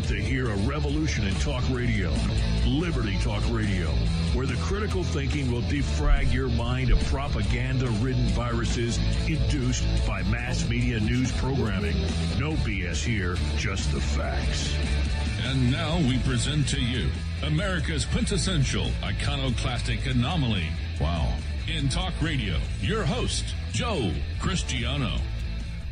to hear a revolution in talk radio, Liberty Talk Radio, where the critical thinking will defrag your mind of propaganda-ridden viruses induced by mass media news programming. No BS here, just the facts. And now we present to you America's quintessential iconoclastic anomaly. Wow. In talk radio, your host, Joe Cristiano.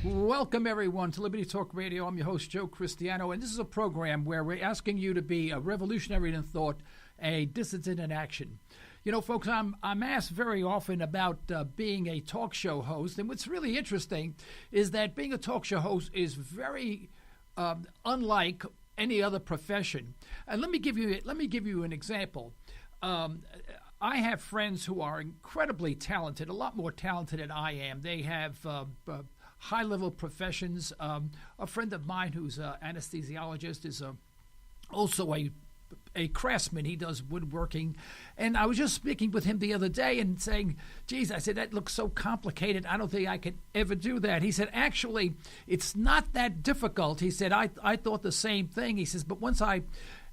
Welcome, everyone, to Liberty Talk Radio. I'm your host, Joe Cristiano, and this is a program where we're asking you to be a revolutionary in thought, a dissident in action. You know, folks, I'm asked very often about being a talk show host, and what's really interesting is that being a talk show host is very unlike any other profession. And let me give you an example. I have friends who are incredibly talented, a lot more talented than I am. They have high-level professions. A friend of mine who's an anesthesiologist is also a craftsman. He does woodworking. And I was just speaking with him the other day and saying, geez, I said, that looks so complicated. I don't think I could ever do that. He said, actually, it's not that difficult. He said, I thought the same thing. He says, but once I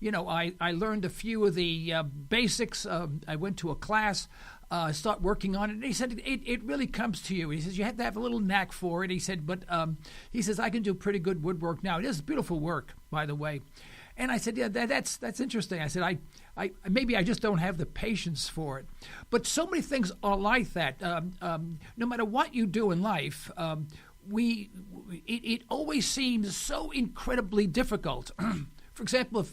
learned a few of the basics. I went to a class, start working on it. And he said, it really comes to you. He says, you have to have a little knack for it. He said, but he says, I can do pretty good woodwork now. It is beautiful work, by the way. And I said, yeah, that's interesting. I said, I maybe I just don't have the patience for it. But so many things are like that. No matter what you do in life, it always seems so incredibly difficult. For example,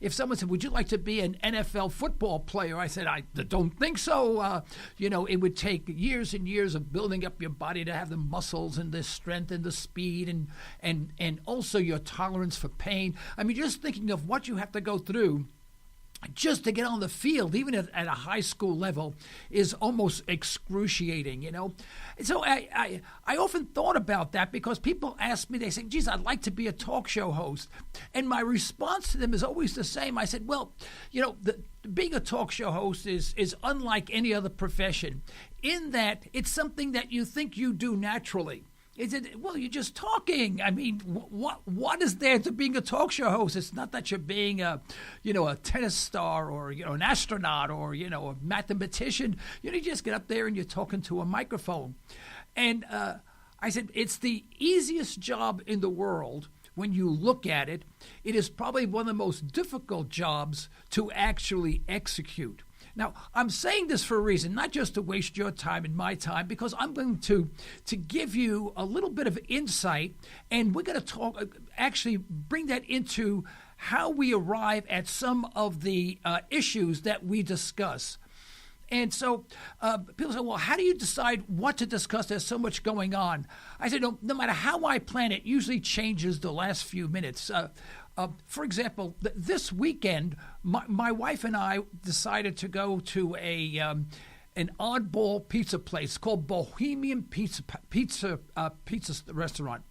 if someone said, would you like to be an NFL football player? I said, I don't think so. It would take years and years of building up your body to have the muscles and the strength and the speed and also your tolerance for pain. I mean, just thinking of what you have to go through just to get on the field, even at a high school level, is almost excruciating, So I often thought about that because people ask me, they say, geez, I'd like to be a talk show host. And my response to them is always the same. I said, well, being a talk show host is unlike any other profession in that it's something that you think you do naturally. Is it, well, you're just talking. I mean, what is there to being a talk show host? It's not that you're being a tennis star or, an astronaut or, a mathematician. You just get up there and you're talking to a microphone. And I said, it's the easiest job in the world when you look at it. It is probably one of the most difficult jobs to actually execute. Now, I'm saying this for a reason, not just to waste your time and my time, because I'm going to give you a little bit of insight, and we're going to actually bring that into how we arrive at some of the issues that we discuss. And so people say, well, how do you decide what to discuss? There's so much going on. I said, no matter how I plan it usually changes the last few minutes. For example, this weekend, my wife and I decided to go to an oddball pizza place called Bohemian Pizza Restaurant.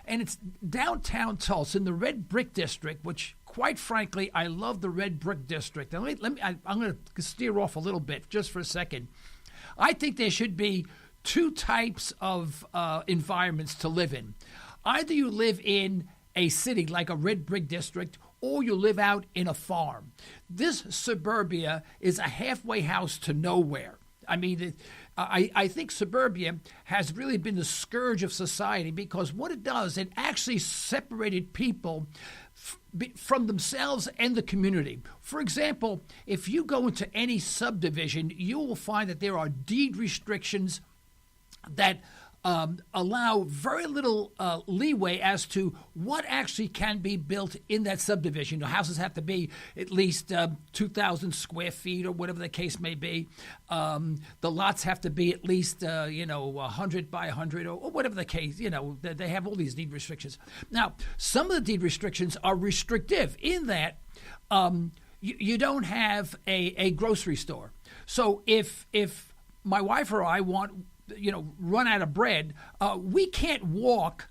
And it's downtown Tulsa in the Red Brick District, which, quite frankly, I love the Red Brick District. And I'm going to steer off a little bit just for a second. I think there should be two types of environments to live in. Either you live in a city like a red brick district, or you live out in a farm. This suburbia is a halfway house to nowhere. I mean, I think suburbia has really been the scourge of society because what it does, it actually separated people from themselves and the community. For example, if you go into any subdivision, you will find that there are deed restrictions that allow very little leeway as to what actually can be built in that subdivision. The houses have to be at least 2,000 square feet or whatever the case may be. The lots have to be at least 100 by 100 or whatever the case. They have all these deed restrictions. Now, some of the deed restrictions are restrictive in that you don't have a grocery store. So if my wife or I want run out of bread, we can't walk,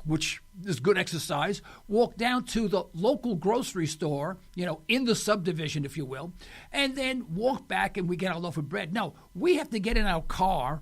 which this good exercise, walk down to the local grocery store, in the subdivision, if you will, and then walk back and we get our loaf of bread. No, we have to get in our car,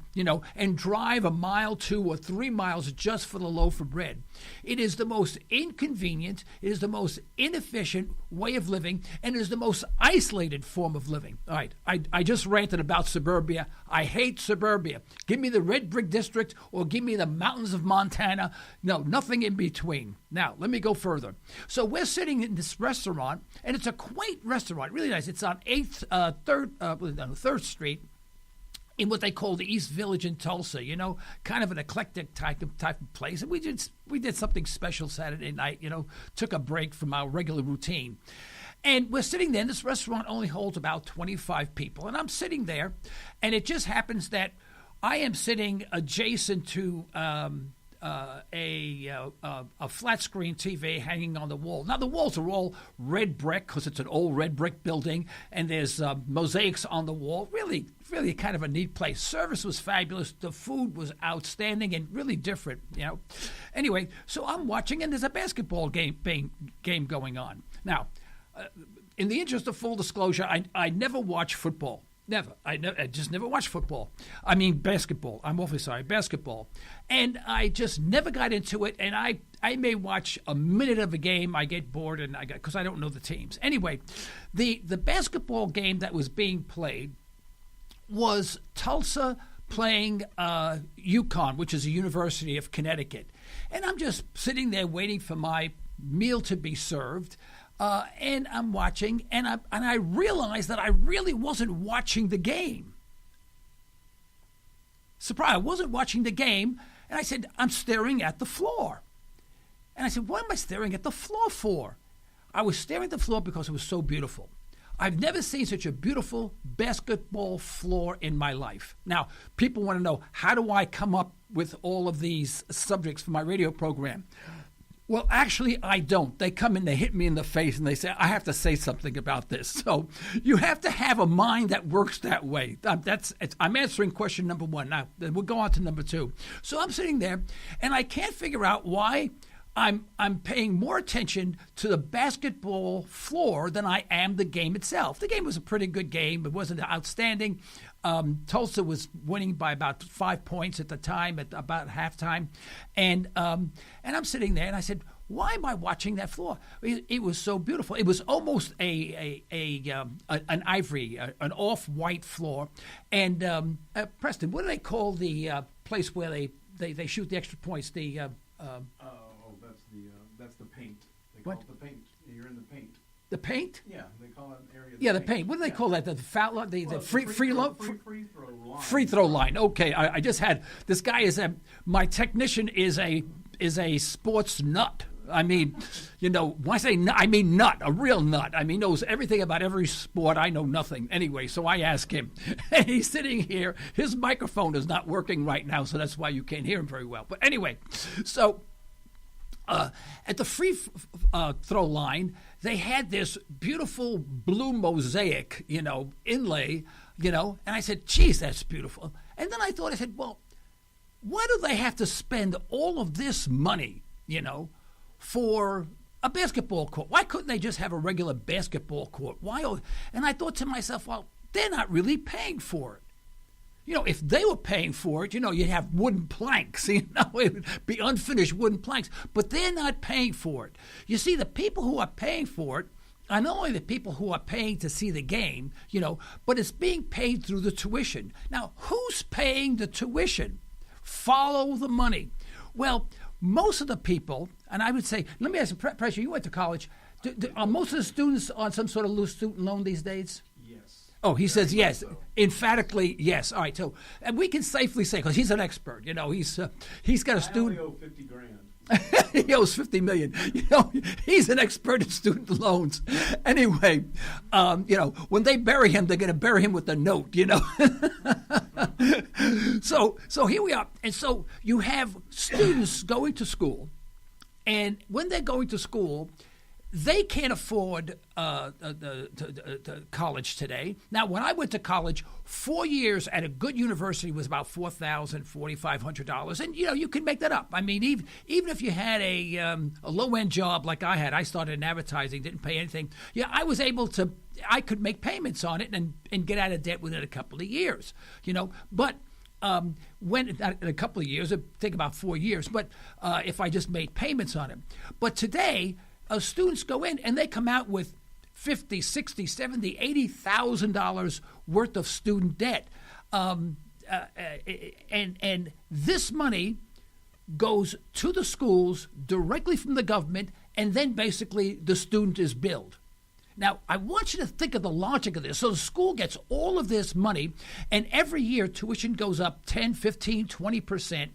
and drive a mile, 2 or 3 miles just for the loaf of bread. It is the most inconvenient, it is the most inefficient way of living, and it is the most isolated form of living. All right, I just ranted about suburbia. I hate suburbia. Give me the red brick district or give me the mountains of Montana. No, nothing in between. Now, let me go further. So we're sitting in this restaurant, and it's a quaint restaurant, really nice. It's on 3rd Street in what they call the East Village in Tulsa, kind of an eclectic type of place. And we did something special Saturday night, took a break from our regular routine. And we're sitting there, and this restaurant only holds about 25 people. And I'm sitting there, and it just happens that I am sitting adjacent to a flat screen TV hanging on the wall. Now, the walls are all red brick because it's an old red brick building, and there's mosaics on the wall. Really, really kind of a neat place. Service was fabulous. The food was outstanding and really different, Anyway, so I'm watching, and there's a basketball game going on. Now, in the interest of full disclosure, I never watch football. Never. I just never watched football. I mean basketball. I'm awfully sorry, basketball. And I just never got into it, and I may watch a minute of a game. I get bored, and because I don't know the teams. Anyway, the basketball game that was being played was Tulsa playing UConn, which is a University of Connecticut. And I'm just sitting there waiting for my meal to be served. And I'm watching, and I realized that I really wasn't watching the game. Surprise, I wasn't watching the game, and I said, I'm staring at the floor. And I said, what am I staring at the floor for? I was staring at the floor because it was so beautiful. I've never seen such a beautiful basketball floor in my life. Now, people want to know, how do I come up with all of these subjects for my radio program? Well, actually, I don't. They come in, they hit me in the face, and they say, I have to say something about this. So you have to have a mind that works that way. I'm answering question number 1. Now, we'll go on to number 2. So I'm sitting there, and I can't figure out why I'm paying more attention to the basketball floor than I am the game itself. The game was a pretty good game. It wasn't outstanding. Tulsa was winning by about 5 points at the time, at about halftime, and I'm sitting there, and I said, "Why am I watching that floor? It was so beautiful. It was almost an ivory, an off-white floor." And Preston, what do they call the place where they shoot the extra points? That's the paint. They call it the paint. You're in the paint. The paint? Yeah, they call it an area. Yeah, the paint. What do they call that? The foul, the free throw line. Free throw line. Okay, I just had this guy my technician is a sports nut. I mean, when I say nut, I mean nut, a real nut. I mean, knows everything about every sport. I know nothing. Anyway, so I ask him, and he's sitting here. His microphone is not working right now, so that's why you can't hear him very well. But anyway, so. At the free throw line, they had this beautiful blue mosaic, inlay, and I said, geez, that's beautiful. And then I said, well, why do they have to spend all of this money, for a basketball court? Why couldn't they just have a regular basketball court? Why? And I thought to myself, well, they're not really paying for it. If they were paying for it, you'd have wooden planks. It would be unfinished wooden planks. But they're not paying for it. You see, the people who are paying for it are not only the people who are paying to see the game, but it's being paid through the tuition. Now, who's paying the tuition? Follow the money. Well, most of the people, and I would say, let me ask you, Pressure, you went to college. Are most of the students on some sort of loose student loan these days? Oh, he says yes. So. Emphatically, yes. All right, so and we can safely say, because he's an expert, he's got a student. I only owe $50,000. He owes $50 million. He's an expert in student loans. Anyway, when they bury him, they're going to bury him with a note. So here we are, and so you have students going to school, and when they're going to school, they can't afford the college today. Now, when I went to college, 4 years at a good university was about $4,000, $4,500, and you can make that up. I mean, even if you had a low-end job like I had, I started in advertising, didn't pay anything. Yeah, I could make payments on it and get out of debt within a couple of years. But when in a couple of years, it'd take about 4 years. But if I just made payments on it, but today. Students go in and they come out with $50,000, $60,000, $70,000, $80,000 worth of student debt, and this money goes to the schools directly from the government, and then basically the student is billed. Now, I want you to think of the logic of this. So the school gets all of this money, and every year tuition goes up 10, 15, 20%.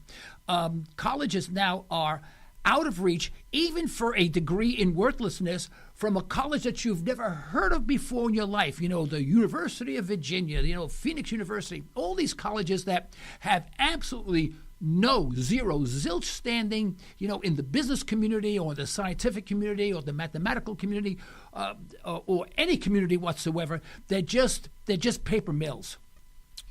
Colleges now are out of reach, even for a degree in worthlessness from a college that you've never heard of before in your life. The University of Virginia, Phoenix University, all these colleges that have absolutely zilch standing, in the business community or the scientific community or the mathematical community or any community whatsoever. They're just paper mills.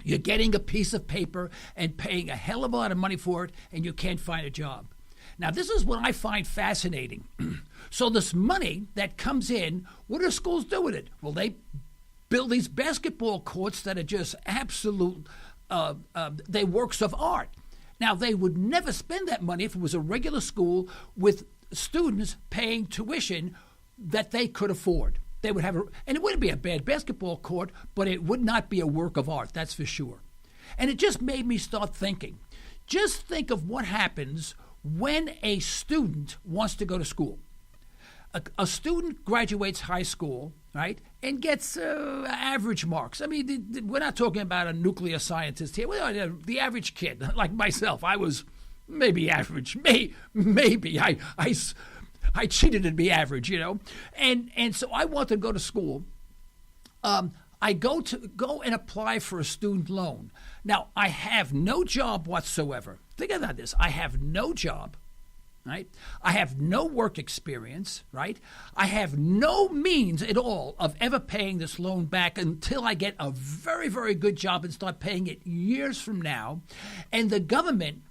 You're getting a piece of paper and paying a hell of a lot of money for it, and you can't find a job. Now, this is what I find fascinating. So this money that comes in, what do schools do with it? Well, they build these basketball courts that are just absolute, they're works of art. Now, they would never spend that money if it was a regular school with students paying tuition that they could afford. They would have and it wouldn't be a bad basketball court, but it would not be a work of art, that's for sure. And it just made me start thinking. Just think of what happens when a student wants to go to school. A student graduates high school, right, and gets average marks. I mean, we're not talking about a nuclear scientist here. The average kid, like myself, I was maybe average. Maybe. I cheated to be average, And so I wanted to go to school. I go and apply for a student loan. Now, I have no job whatsoever. Think about this. I have no job, right? I have no work experience, right? I have no means at all of ever paying this loan back until I get a very, very good job and start paying it years from now. And the government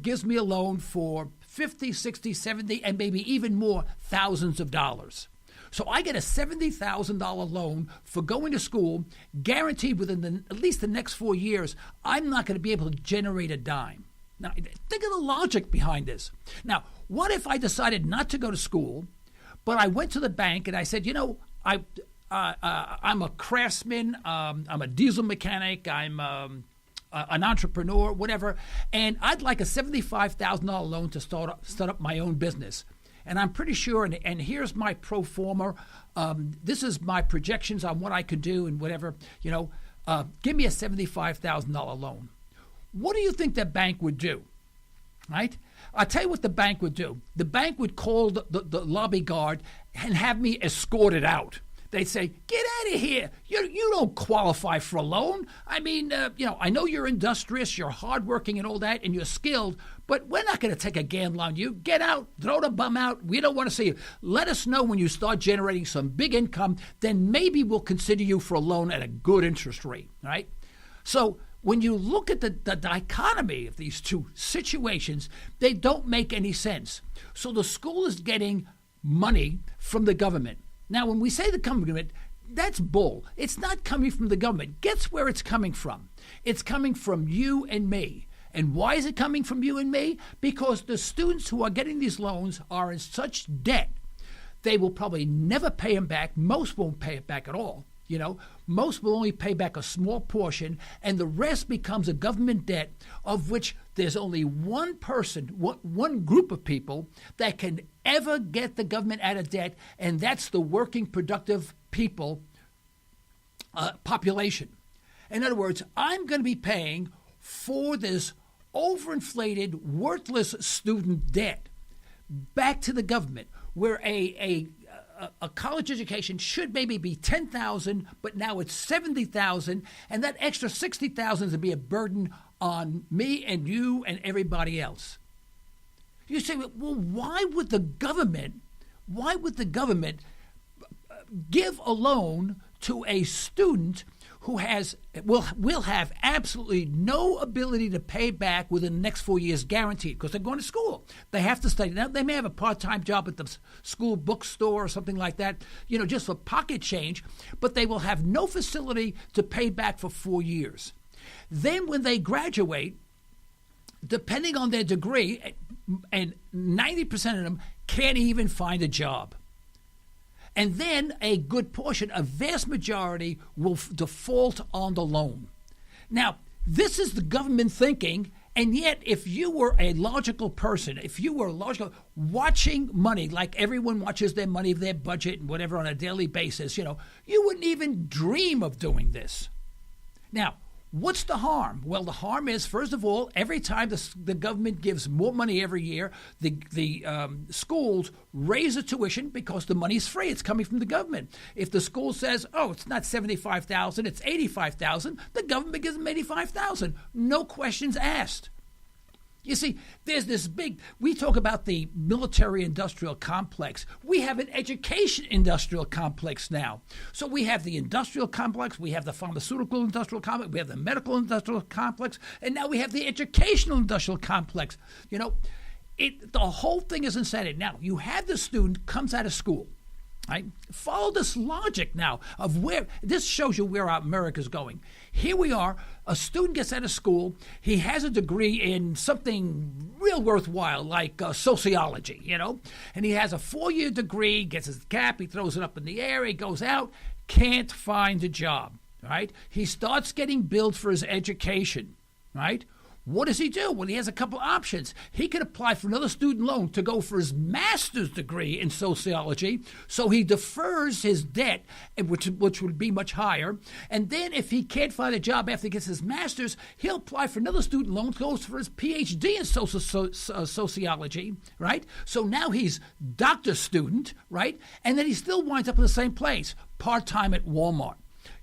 gives me a loan for 50, 60, 70, and maybe even more thousands of dollars. So I get a $70,000 loan for going to school, guaranteed within at least the next 4 years, I'm not going to be able to generate a dime. Now, think of the logic behind this. Now, what if I decided not to go to school, but I went to the bank and I said, I'm a craftsman, I'm a diesel mechanic, I'm an entrepreneur, whatever, and I'd like a $75,000 loan to start up my own business. And I'm pretty sure, and here's my pro forma, this is my projections on what I could do and whatever, give me a $75,000 loan. What do you think that bank would do, right? I'll tell you what the bank would do. The bank would call the lobby guard and have me escorted out. They'd say, get out of here. You don't qualify for a loan. I mean, I know you're industrious, you're hardworking and all that, and you're skilled, but we're not going to take a gamble on you. Get out, throw the bum out. We don't want to see you. Let us know when you start generating some big income, then maybe we'll consider you for a loan at a good interest rate, right? So when you look at the dichotomy of these two situations, they don't make any sense. So the school is getting money from the government. Now, when we say the government, that's bull. It's not coming from the government. Guess where it's coming from? It's coming from you and me. And why is it coming from you and me? Because the students who are getting these loans are in such debt, they will probably never pay them back. Most won't pay it back at all. Most will only pay back a small portion, and the rest becomes a government debt of which there's only one person, one group of people that can ever get the government out of debt, and that's the working, productive people population. In other words, I'm going to be paying for this overinflated, worthless student debt back to the government, where a college education should maybe be $10,000, but now it's $70,000, and that extra $60,000 is to be a burden on me and you and everybody else. You say, well, why would the government why would the government give a loan to a student who will have absolutely no ability to pay back within the next 4 years guaranteed, because they're going to school. They have to study. Now, they may have a part-time job at the school bookstore or something like that, just for pocket change, but they will have no facility to pay back for 4 years. Then when they graduate, depending on their degree, and 90% of them can't even find a job. And then a good portion, a vast majority, will default on the loan. Now, this is the government thinking, and yet if you were a logical person, watching money like everyone watches their money, their budget and whatever on a daily basis, you wouldn't even dream of doing this. Now, what's the harm? Well, the harm is, first of all, every time the government gives more money every year, the schools raise the tuition because the money's free. It's coming from the government. If the school says, it's not $75,000, it's $85,000, the government gives them $85,000. No questions asked. You see, there's this we talk about the military-industrial complex. We have an education-industrial complex now. So we have the industrial complex, we have the pharmaceutical-industrial complex, we have the medical-industrial complex, and now we have the educational-industrial complex. The whole thing is insanity. Now, you have the student comes out of school. Right? Follow this logic now of where this shows you where our America's going. Here we are, a student gets out of school, he has a degree in something real worthwhile like sociology, and he has a 4-year degree, gets his cap, he throws it up in the air, he goes out, can't find a job, right? He starts getting billed for his education, right? What does he do? Well, he has a couple options. He could apply for another student loan to go for his master's degree in sociology, so he defers his debt, which would be much higher. And then if he can't find a job after he gets his master's, he'll apply for another student loan, goes for his PhD in sociology, right? So now he's doctor student, right? And then he still winds up in the same place, part-time at Walmart.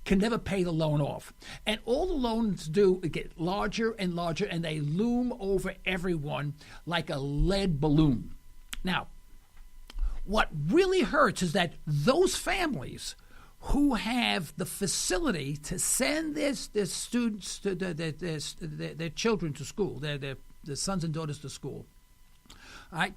Can never pay the loan off. And all the loans do get larger and larger, and they loom over everyone like a lead balloon. Now, what really hurts is that those families who have the facility to send their students, their children to school, their sons and daughters to school, all right,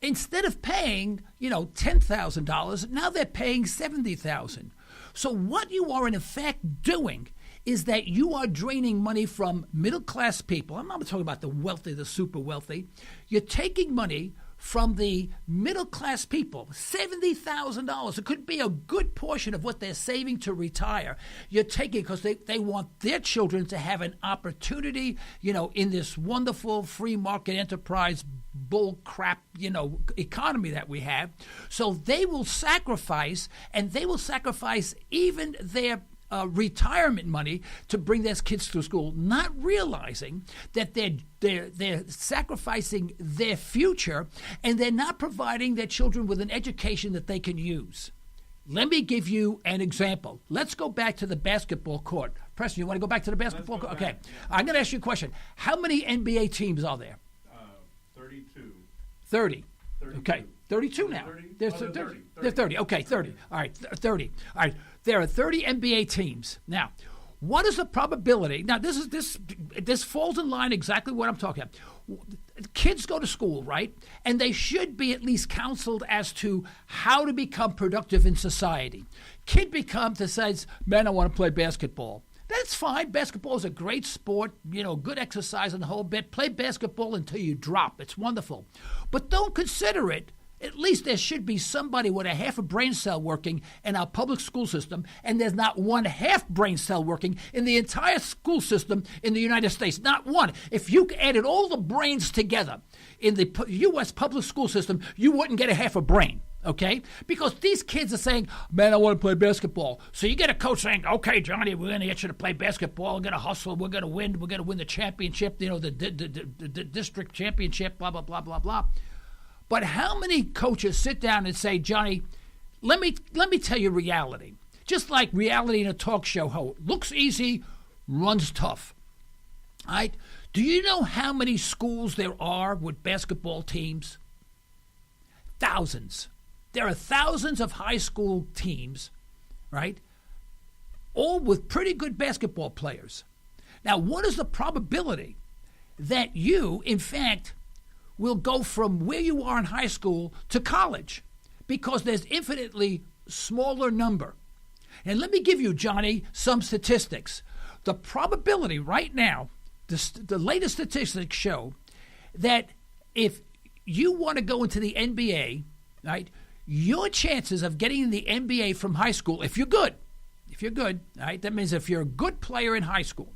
instead of paying, $10,000, now they're paying $70,000. So what you are in effect doing is that you are draining money from middle-class people. I'm not talking about the wealthy, the super wealthy. You're taking money from the middle-class people, $70,000. It could be a good portion of what they're saving to retire. You're taking because they want their children to have an opportunity, in this wonderful free market enterprise bull crap, economy that we have. So they will sacrifice, and they will sacrifice even their retirement money to bring their kids to school, not realizing that they're sacrificing their future, and they're not providing their children with an education that they can use. Let me give you an example. Let's go back to the basketball court. Preston, you want to go back to the basketball court? Okay. I'm going to ask you a question. How many NBA teams are there? 32. 30. 32. Okay. 32 now. 30? They're 30. They're 30. Okay, 30. All right, 30. All right. There are 30 NBA teams. Now, what is the probability? Now, this falls in line exactly what I'm talking about. Kids go to school, right? And they should be at least counseled as to how to become productive in society. Kid decides, man, I want to play basketball. That's fine. Basketball is a great sport, good exercise and the whole bit. Play basketball until you drop. It's wonderful. But don't consider it. At least there should be somebody with a half a brain cell working in our public school system, and there's not one half brain cell working in the entire school system in the United States. Not one. If you added all the brains together in the U.S. public school system, you wouldn't get a half a brain. Okay? Because these kids are saying, man, I want to play basketball. So you get a coach saying, okay, Johnny, we're going to get you to play basketball. We're going to hustle. We're going to win. We're going to win the championship, the district championship, blah, blah, blah, blah, blah. But how many coaches sit down and say, Johnny, let me tell you reality. Just like reality in a talk show, how it looks easy, runs tough. All right? Do you know how many schools there are with basketball teams? Thousands. there are thousands of high school teams, right, all with pretty good basketball players. Now, what is the probability that you, in fact, will go from where you are in high school to college? Because there's infinitely smaller number. And let me give you, Johnny, some statistics. The probability right now, the latest statistics show that if you want to go into the NBA, right, your chances of getting in the NBA from high school, if you're good, right, that means if you're a good player in high school,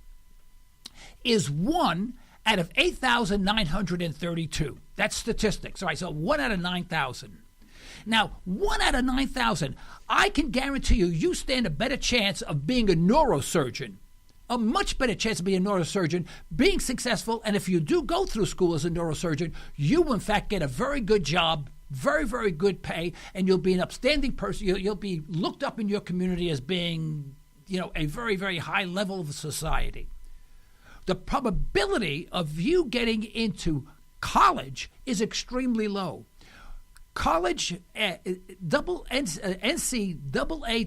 is 1 out of 8,932. That's statistics. All right, so 1 out of 9,000. Now, 1 out of 9,000, I can guarantee you stand a better chance of being a neurosurgeon, a much better chance of being a neurosurgeon, being successful, and if you do go through school as a neurosurgeon, you will in fact get a very good job, very, very good pay, and you'll be an upstanding person. You'll be looked up in your community as being, a very, very high level of society. The probability of you getting into college is extremely low. College NCAA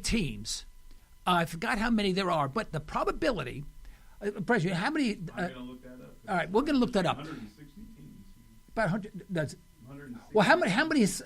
teams, I forgot how many there are, but the probability, President, how many? I'm going to look that up. All right, we're going to look that up. 160 teams. About 100. That's 160. well.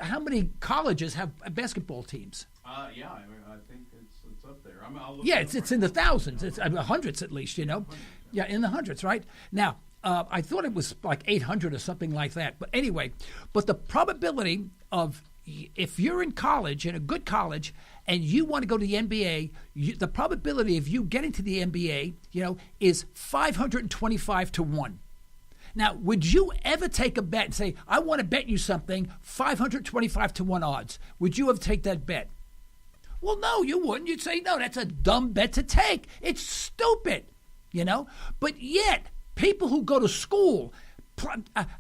How many colleges have basketball teams? Yeah, I think it's up there. I'll look Yeah, it up it's right in the now. thousands. It's hundreds at least. Yeah, in the hundreds, right? Now, I thought it was like 800 or something like that. But anyway, the probability of if you're in college, in a good college, and you want to go to the NBA, the probability of you getting to the NBA, is 525 to 1. Now, would you ever take a bet and say, I want to bet you something, 525 to 1 odds? Would you ever take that bet? Well, no, you wouldn't. You'd say, no, that's a dumb bet to take. It's stupid, But yet, people who go to school,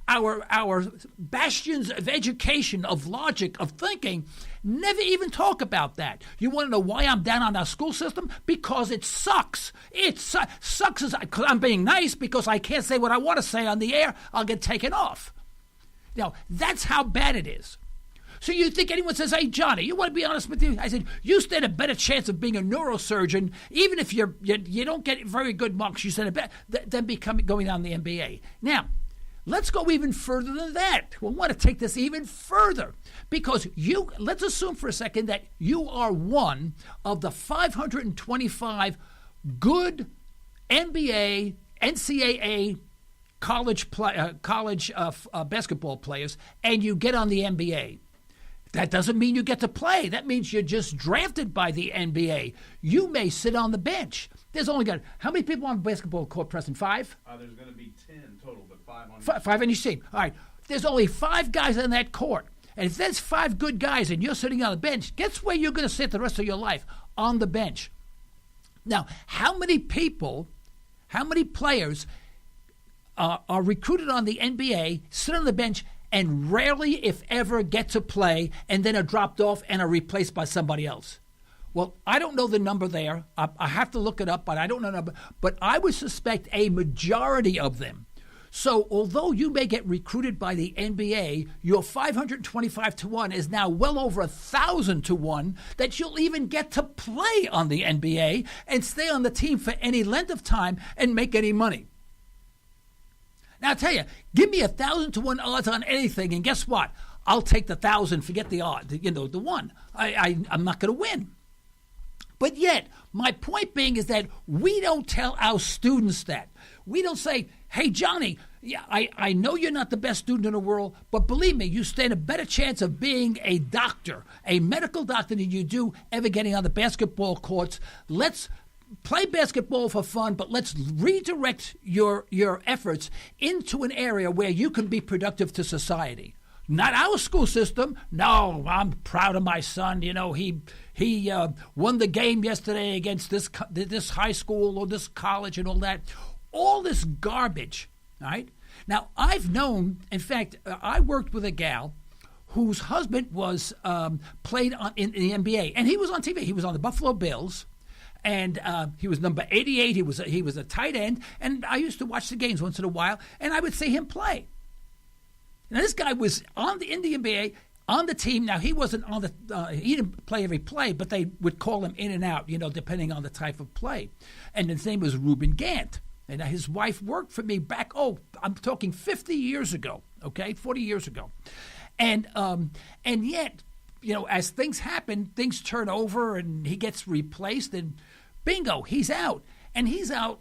our bastions of education, of logic, of thinking, never even talk about that. You want to know why I'm down on our school system? Because it sucks. It sucks because I'm being nice, because I can't say what I want to say on the air. I'll get taken off. That's how bad it is. So you think anyone says, hey, Johnny, you want to be honest with you? I said, you stand a better chance of being a neurosurgeon, even if you don't get very good marks, you stand a better than going down the NBA. Now, let's go even further than that. We want to take this even further, because let's assume for a second that you are one of the 525 good NBA, NCAA college basketball players, and you get on the NBA. That doesn't mean you get to play. That means you're just drafted by the NBA. You may sit on the bench. There's only how many people on the basketball court, Preston? 5? There's going to be 10 total, but 5 on each. 5 on each team. All right. There's only 5 guys on that court. And if there's 5 good guys and you're sitting on the bench, guess where you're going to sit the rest of your life? On the bench. Now, how many players are recruited on the NBA, sit on the bench, and rarely, if ever, get to play, and then are dropped off and are replaced by somebody else? Well, I don't know the number there. I have to look it up, but I don't know the number. But I would suspect a majority of them. So although you may get recruited by the NBA, your 525 to 1 is now well over 1,000 to 1 that you'll even get to play on the NBA and stay on the team for any length of time and make any money. Now, I'll tell you, give me 1,000 to 1 odds on anything, and guess what? I'll take the 1,000, forget the odd, the 1. I'm not going to win. But yet, my point being is that we don't tell our students that. We don't say, hey, Johnny, yeah, I know you're not the best student in the world, but believe me, you stand a better chance of being a doctor, a medical doctor, than you do ever getting on the basketball courts. Let's play basketball for fun, but let's redirect your efforts into an area where you can be productive to society. Not our school system. No, I'm proud of my son. He won the game yesterday against this high school or this college and all that. All this garbage, all right? Now, I've known, in fact, I worked with a gal whose husband was played in the NBA, and he was on TV. He was on the Buffalo Bills. And he was number 88. He was a tight end. And I used to watch the games once in a while, and I would see him play. Now, this guy was in the NBA on the team. Now, he wasn't on he didn't play every play, but they would call him in and out, depending on the type of play. And his name was Reuben Gant. And his wife worked for me back, I'm talking 50 years ago, 40 years ago. And yet, as things happen, things turn over and he gets replaced and bingo, he's out. And he's out.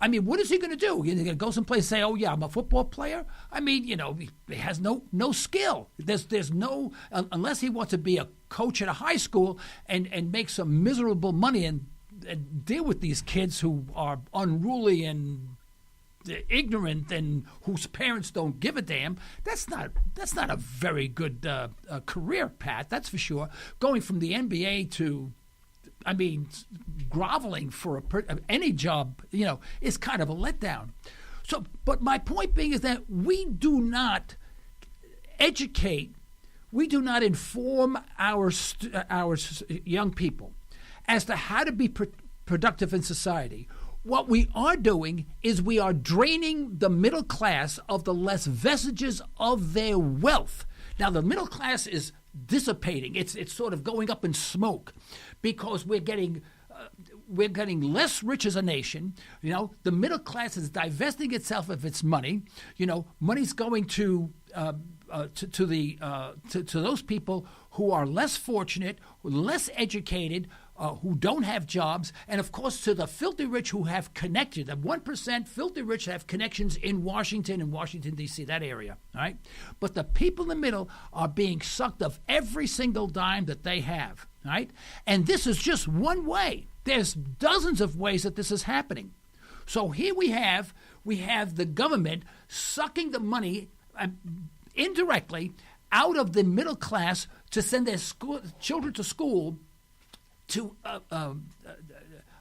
I mean, what is he going to do? He's going to go someplace and say, "Oh yeah, I'm a football player." I mean, he has no skill. There's no unless he wants to be a coach at a high school and make some miserable money and deal with these kids who are unruly and ignorant and whose parents don't give a damn. That's not a very good career path. That's for sure. Going from the NBA to groveling for any job, is kind of a letdown. So, but my point being is that we do not educate, we do not inform our young people as to how to be productive in society. What we are doing is we are draining the middle class of the last vestiges of their wealth. Now, the middle class is dissipating. It's sort of going up in smoke because we're getting less rich as a nation. The middle class is divesting itself of its money. Money's going to those people who are less fortunate, less educated, who don't have jobs, and of course to the filthy rich who have connected. The 1% filthy rich have connections in Washington D.C., that area, all right? But the people in the middle are being sucked of every single dime that they have, right? And this is just one way. There's dozens of ways that this is happening. So here we have the government sucking the money indirectly out of the middle class to send their children to school to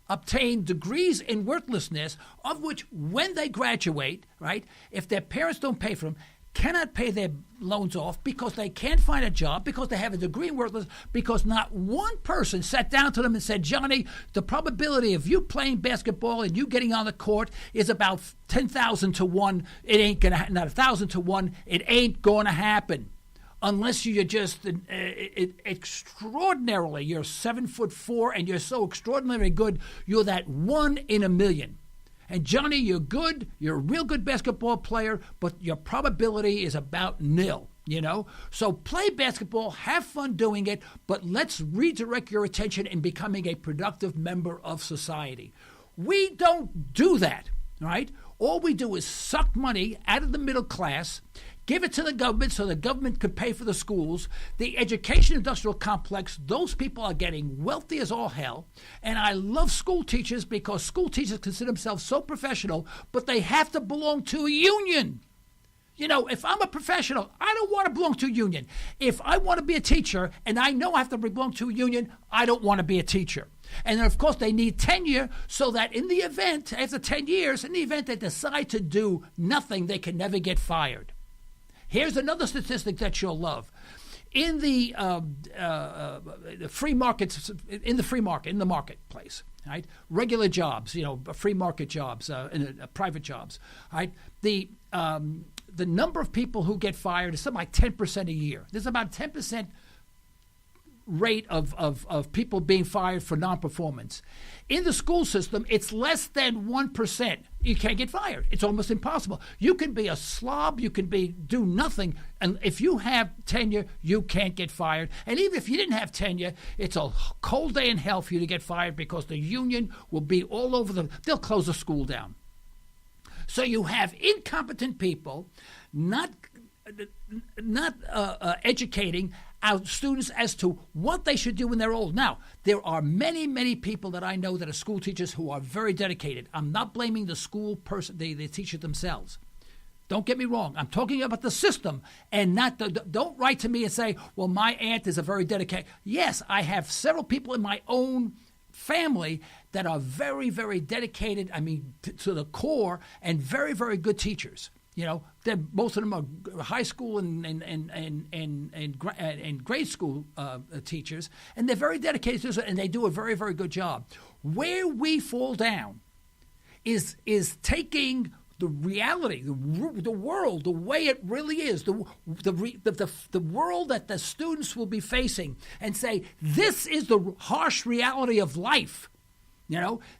obtain degrees in worthlessness, of which when they graduate, right, if their parents don't pay for them, cannot pay their loans off because they can't find a job, because they have a degree in worthless, because not one person sat down to them and said, "Johnny, the probability of you playing basketball and you getting on the court is about 10,000 to 1. It ain't going to, not 1,000 to 1. It ain't going to happen. Unless you're just extraordinarily, you're 7'4" and you're so extraordinarily good, you're that 1 in a million. And Johnny, you're good, you're a real good basketball player, but your probability is about nil, So play basketball, have fun doing it, but let's redirect your attention in becoming a productive member of society. We don't do that, right? All we do is suck money out of the middle class, give it to the government so the government could pay for the schools. The education industrial complex, those people are getting wealthy as all hell. And I love school teachers because school teachers consider themselves so professional, but they have to belong to a union. If I'm a professional, I don't want to belong to a union. If I want to be a teacher and I know I have to belong to a union, I don't want to be a teacher. And then, of course, they need tenure so that in the event, after 10 years, in the event they decide to do nothing, they can never get fired. Here's another statistic that you'll love. In the free markets, in the marketplace, right? Regular jobs, free market jobs, private jobs, right? The number of people who get fired is something like 10% a year. There's about 10% rate of people being fired for non-performance. In the school system, it's less than 1%. You can't get fired. It's almost impossible. You can be a slob, you can do nothing, and if you have tenure, you can't get fired. And even if you didn't have tenure, it's a cold day in hell for you to get fired because the union will be all over they'll close the school down. So you have incompetent people not educating our students as to what they should do when they're old. Now, there are many, many people that I know that are school teachers who are very dedicated. I'm not blaming the school person, the teacher themselves. Don't get me wrong. I'm talking about the system and not don't write to me and say, well, my aunt is a very dedicated. Yes, I have several people in my own family that are very, very dedicated, to the core, and very, very good teachers. Most of them are high school and grade school teachers, and they're very dedicated to it, and they do a very, very good job. Where we fall down is taking the reality, the world, the way it really is, the world that the students will be facing, and say, this is the harsh reality of life.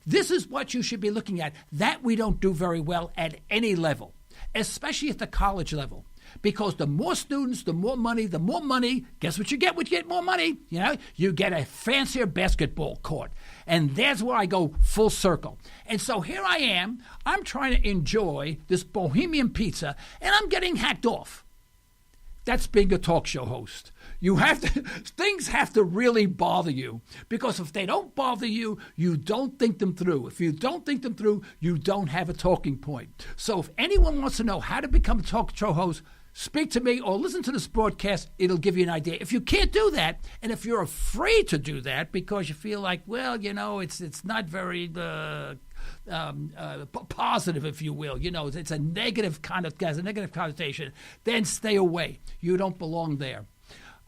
This is what you should be looking at. That we don't do very well at any level, especially at the college level. Because the more students, the more money, guess what you get when you get more money? You get a fancier basketball court. And that's where I go full circle. And so here I am. I'm trying to enjoy this Bohemian pizza, and I'm getting hacked off. That's being a talk show host. Things have to really bother you, because if they don't bother you, you don't think them through. If you don't think them through, you don't have a talking point. So if anyone wants to know how to become a talk show host, speak to me or listen to this broadcast. It'll give you an idea. If you can't do that, and if you're afraid to do that because you feel like, well, it's not very positive, if you will. It's a negative connotation. Then stay away. You don't belong there.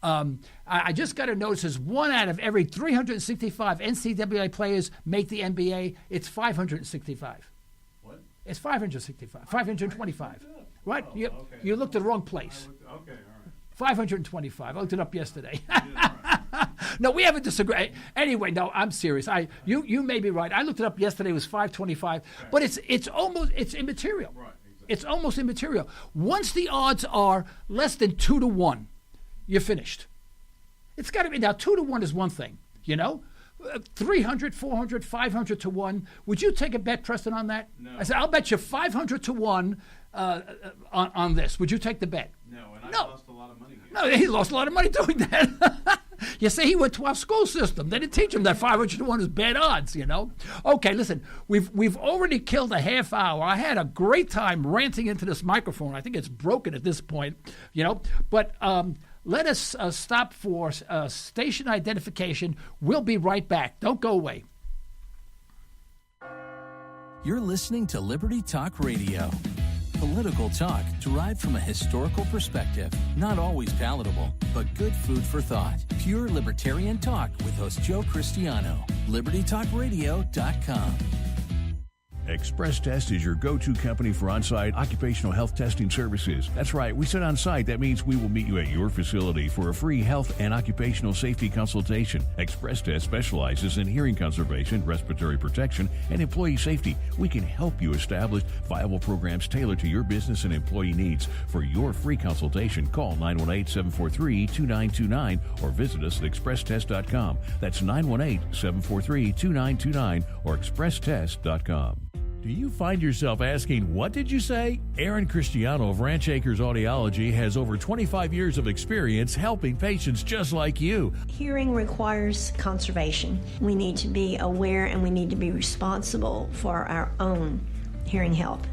I just got to notice is 1 out of every 365 NCAA players make the NBA. It's 565. What? It's 565. 525. Right? Oh, okay. You looked at the wrong place. Okay, all right. 525. I looked it up yesterday. Yeah, right. No, we haven't disagreed. Anyway, no, I'm serious. You may be right. I looked it up yesterday. It was 525, okay. But it's immaterial. Right, exactly. It's almost immaterial. Once the odds are less than 2 to 1, you're finished. It's got to be now. 2 to 1 is one thing. 300, 400, 500 to 1. Would you take a bet, Preston, on that? No. I said I'll bet you 500 to 1 on this. Would you take the bet? No, and I lost a lot of money here. No, he lost a lot of money doing that. You say he went to our school system. They didn't teach him that 500 to 1 is bad odds, Okay, listen, we've already killed a half hour. I had a great time ranting into this microphone. I think it's broken at this point, But let us stop for station identification. We'll be right back. Don't go away. You're listening to Liberty Talk Radio. Political talk derived from a historical perspective. Not always palatable, but good food for thought. Pure libertarian talk with host Joe Cristiano. LibertyTalkRadio.com. Express Test is your go-to company for on-site occupational health testing services. That's right, we said on-site. That means we will meet you at your facility for a free health and occupational safety consultation. Express Test specializes in hearing conservation, respiratory protection, and employee safety. We can help you establish viable programs tailored to your business and employee needs. For your free consultation, call 918-743-2929 or visit us at expresstest.com. That's 918-743-2929 or expresstest.com. Do you find yourself asking, what did you say? Aaron Cristiano of Ranch Acres Audiology has over 25 years of experience helping patients just like you. Hearing requires conservation. We need to be aware and we need to be responsible for our own hearing health.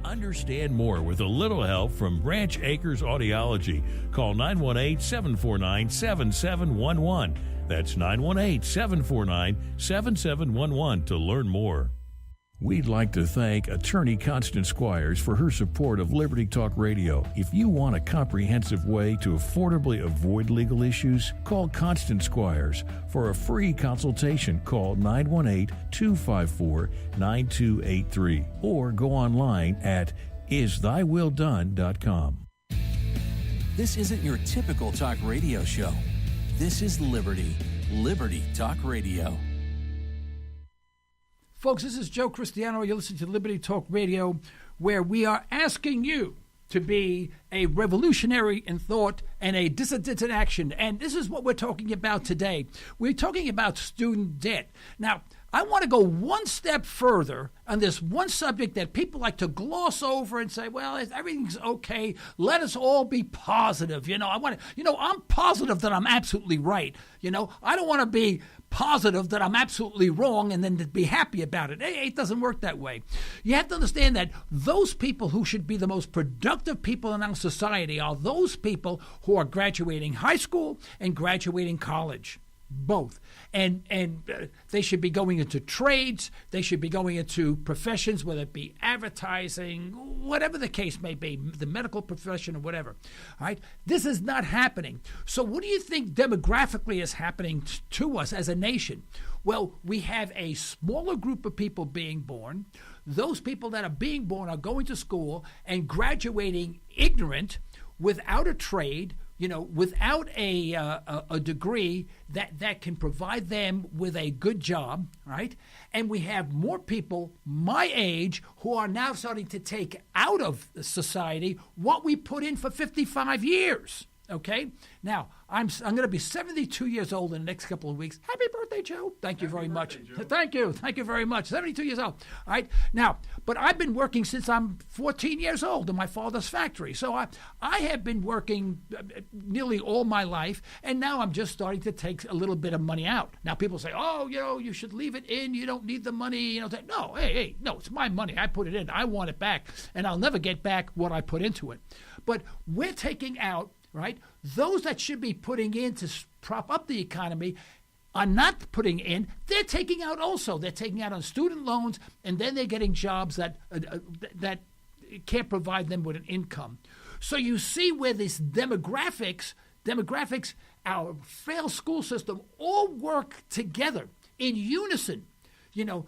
Understand more with a little help from Ranch Acres Audiology. Call 918-749-7711. That's 918-749-7711 to learn more. We'd like to thank attorney Constance Squires for her support of Liberty Talk Radio. If you want a comprehensive way to affordably avoid legal issues, call Constance Squires. For a free consultation, call 918-254-9283 or go online at isthyWillDone.com. This isn't your typical talk radio show. This is Liberty Talk Radio. Folks, this is Joe Cristiano. You're listening to Liberty Talk Radio, where we are asking you to be a revolutionary in thought and a dissident in action. And this is what we're talking about today. We're talking about student debt. Now, I want to go one step further on this one subject that people like to gloss over and say, well, everything's okay. Let us all be positive. I'm positive that I'm absolutely right. I don't want to be positive that I'm absolutely wrong and then to be happy about it. It doesn't work that way. You have to understand that those people who should be the most productive people in our society are those people who are graduating high school and graduating college. Both. And they should be going into trades. They should be going into professions, whether it be advertising, whatever the case may be, the medical profession or whatever. All right? This is not happening. So what do you think demographically is happening to us as a nation? Well, we have a smaller group of people being born. Those people that are being born are going to school and graduating ignorant, without a trade, without a degree that can provide them with a good job, right? And we have more people my age who are now starting to take out of society what we put in for 55 years. Okay? Now, I'm going to be 72 years old in the next couple of weeks. Happy birthday, Joe. Thank you very much. Thank you. Thank you very much. 72 years old. All right? Now, but I've been working since I'm 14 years old in my father's factory. So I have been working nearly all my life, and now I'm just starting to take a little bit of money out. Now, people say, oh, you should leave it in. You don't need the money. No, no, it's my money. I put it in. I want it back, and I'll never get back what I put into it. But we're taking out, right? Those that should be putting in to prop up the economy are not putting in. They're taking out also. They're taking out on student loans, and then they're getting jobs that can't provide them with an income. So you see where this demographics, our failed school system, all work together in unison, in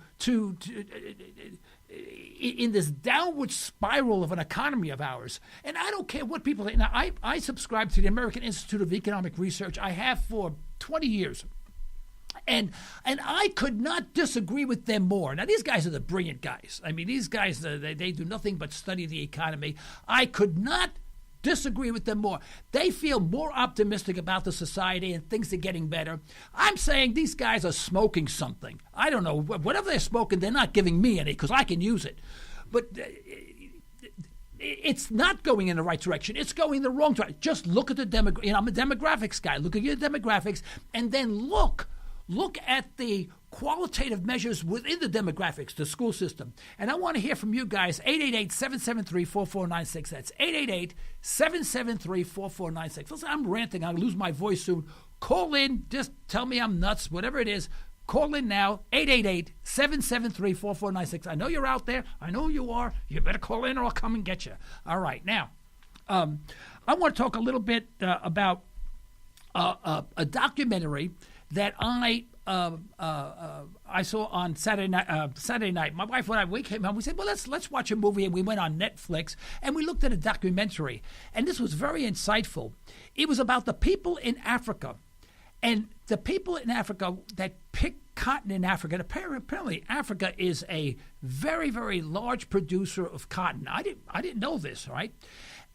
this downward spiral of an economy of ours. And I don't care what people think. Now, I subscribe to the American Institute of Economic Research. I have for 20 years. And I could not disagree with them more. Now, these guys are the brilliant guys. I mean, these guys, they do nothing but study the economy. I could not disagree with them more. They feel more optimistic about the society and things are getting better. I'm saying these guys are smoking something. I don't know. Whatever they're smoking, they're not giving me any because I can use it. But it's not going in the right direction. It's going in the wrong direction. Just look at the I'm a demographics guy. Look at your demographics and then look at the qualitative measures within the demographics, the school system. And I want to hear from you guys, 888-773-4496. That's 888-773-4496. Listen, I'm ranting. I'll lose my voice soon. Call in. Just tell me I'm nuts, whatever it is. Call in now, 888-773-4496. I know you're out there. I know you are. You better call in or I'll come and get you. All right. Now, I want to talk a little bit about a documentary that I saw on Saturday night. My wife and I, we came home. We said, well, let's watch a movie, and we went on Netflix and we looked at a documentary, and this was very insightful. It was about the people in Africa, and the people in Africa that pick cotton in Africa. Apparently, Africa is a very, very large producer of cotton. I didn't know this, right?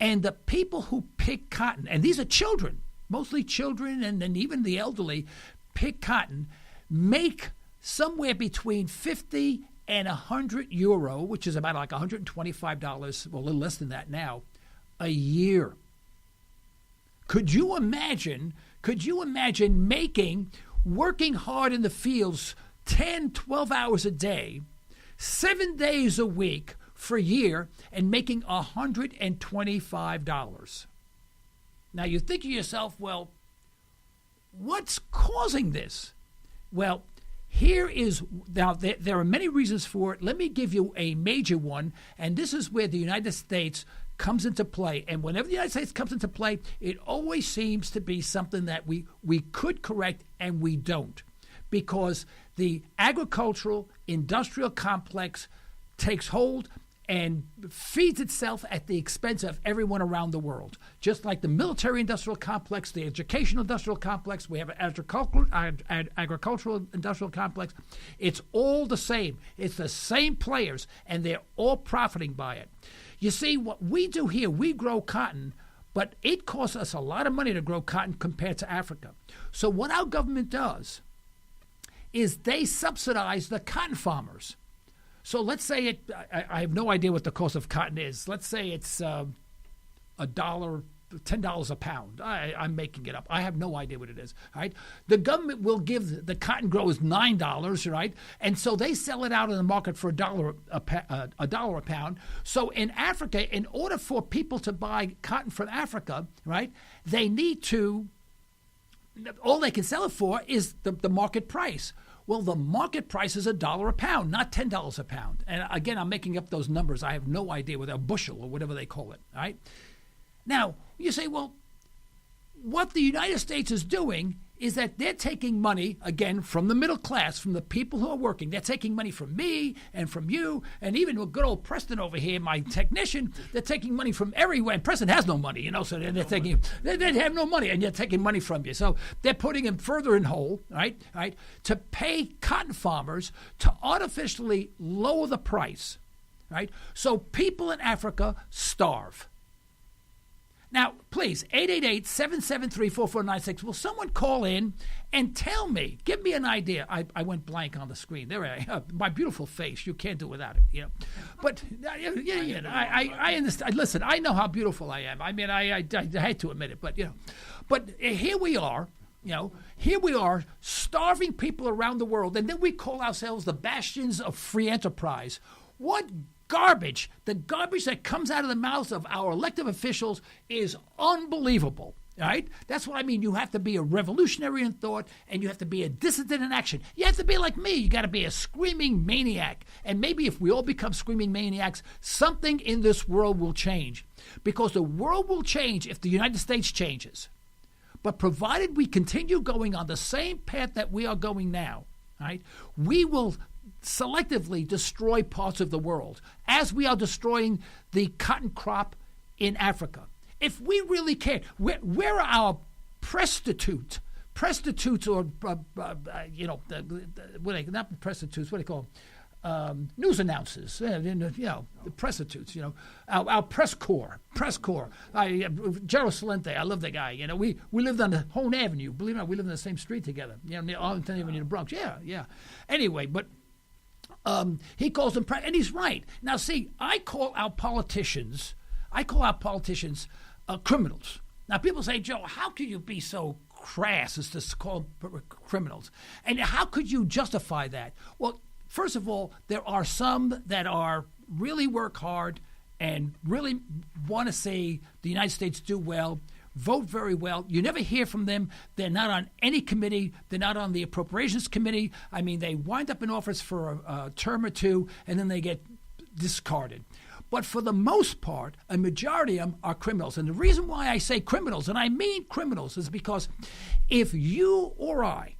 And the people who pick cotton, and these are children, mostly children, and then even the elderly, pick cotton, make somewhere between 50 and 100 euro, which is about like $125, well, a little less than that now, a year. Could you imagine working hard in the fields 10, 12 hours a day, 7 days a week for a year, and making $125? Now, you think to yourself, well, what's causing this? Well, there are many reasons for it. Let me give you a major one, and this is where the United States comes into play. And whenever the United States comes into play, it always seems to be something that we could correct, and we don't, because the agricultural industrial complex takes hold and feeds itself at the expense of everyone around the world. Just like the military-industrial complex, the educational-industrial complex, we have an agricultural-industrial complex. It's all the same. It's the same players, and they're all profiting by it. You see, what we do here, we grow cotton, but it costs us a lot of money to grow cotton compared to Africa. So what our government does is they subsidize the cotton farmers. So let's say I have no idea what the cost of cotton is. Let's say it's $10 a pound. I'm making it up. I have no idea what it is. All right. The government will give the cotton growers $9, right? And so they sell it out in the market for $1 a pound. So in Africa, in order for people to buy cotton from Africa, right, they need to all they can sell it for is the market price. Well, the market price is $1 a pound, not $10 a pound. And again, I'm making up those numbers. I have no idea whether a bushel or whatever they call it. All right. Now, you say, well, what the United States is doing is that they're taking money, again, from the middle class, from the people who are working. They're taking money from me and from you, and even with good old Preston over here, my technician. They're taking money from everywhere. And Preston has no money, so they're taking, they have no money, and they're taking money from you. So they're putting him further in hole, right, to pay cotton farmers to artificially lower the price, right? So people in Africa starve. Now, please, 888-773-4496. Will someone call in and tell me, give me an idea? I went blank on the screen. There I am. My beautiful face. You can't do without it. But I understand. Listen, I know how beautiful I am. I mean, I had to admit it. But here we are. Here we are starving people around the world, and then we call ourselves the bastions of free enterprise. What garbage, the garbage that comes out of the mouths of our elected officials is unbelievable. All right? That's what I mean. You have to be a revolutionary in thought, and you have to be a dissident in action. You have to be like me. You got to be a screaming maniac. And maybe if we all become screaming maniacs, something in this world will change. Because the world will change if the United States changes. But provided we continue going on the same path that we are going now, right, we will selectively destroy parts of the world as we are destroying the cotton crop in Africa. If we really care, where are our prostitutes or what not prostitutes, what do they call them? News announcers, the prostitutes, our press corps. Gerald Celente, I love that guy. We lived on the Hone Avenue. Believe it or not, we lived in the same street together. Near Arlington Avenue in the Bronx. Yeah. Anyway, but he calls them, and he's right. Now, see, I call our politicians criminals. Now, people say, Joe, how could you be so crass as to call them criminals? And how could you justify that? Well, first of all, there are some that are really work hard and really want to see the United States do well, vote very well. You never hear from them. They're not on any committee. They're not on the Appropriations Committee. I mean, they wind up in office for a term or two, and then they get discarded. But for the most part, a majority of them are criminals. And the reason why I say criminals, and I mean criminals, is because if you or I